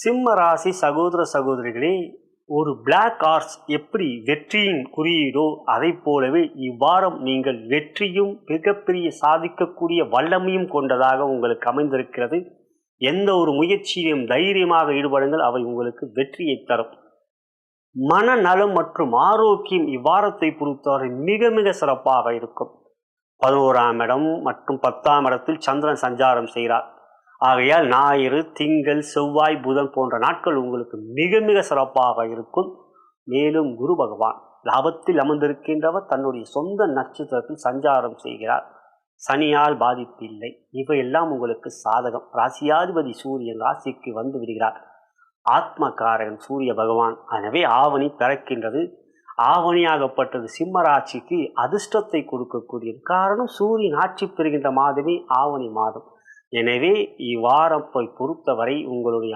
சிம்ம ராசி சகோதர சகோதரிகளே, ஒரு பிளாக் ஹார்ஸ் எப்படி வெற்றியின் குறியீடோ அதை போலவே இவ்வாரம் நீங்கள் வெற்றியும் மிகப்பெரிய சாதிக்கக்கூடிய வல்லமையும் கொண்டதாக உங்களுக்கு அமைந்திருக்கிறது. எந்த ஒரு முயற்சியிலும் தைரியமாக ஈடுபடுங்கள், அவை உங்களுக்கு வெற்றியை தரும். மனநலம் மற்றும் ஆரோக்கியம் இவ்வாரத்தை பொறுத்தவரை மிக மிக சிறப்பாக இருக்கும். 11ஆம் இடம் மற்றும் 10ஆம் இடத்தில் சந்திரன் சஞ்சாரம் செய்கிறார். ஆகையால் ஞாயிறு, திங்கள், செவ்வாய், புதன் போன்ற நாட்கள் உங்களுக்கு மிக மிக சிறப்பாக இருக்கும். மேலும் குரு பகவான் லாபத்தில் அமர்ந்திருக்கின்றவர் தன்னுடைய சொந்த நட்சத்திரத்தில் சஞ்சாரம் செய்கிறார். சனியால் பாதிப்பு இல்லை. இவையெல்லாம் உங்களுக்கு சாதகம். ராசியாதிபதி சூரியன் ராசிக்கு வந்து விடுகிறார். ஆத்மகாரகன் சூரிய பகவான். எனவே ஆவணி பிறக்கின்றது. ஆவணியாகப்பட்டது சிம்ம ராசிக்கு அதிர்ஷ்டத்தை கொடுக்கக்கூடியது. காரணம், சூரியன் ஆட்சி பெறுகின்ற மாதமே ஆவணி மாதம். எனவே இவ்வாரத்தை பொறுத்தவரை உங்களுடைய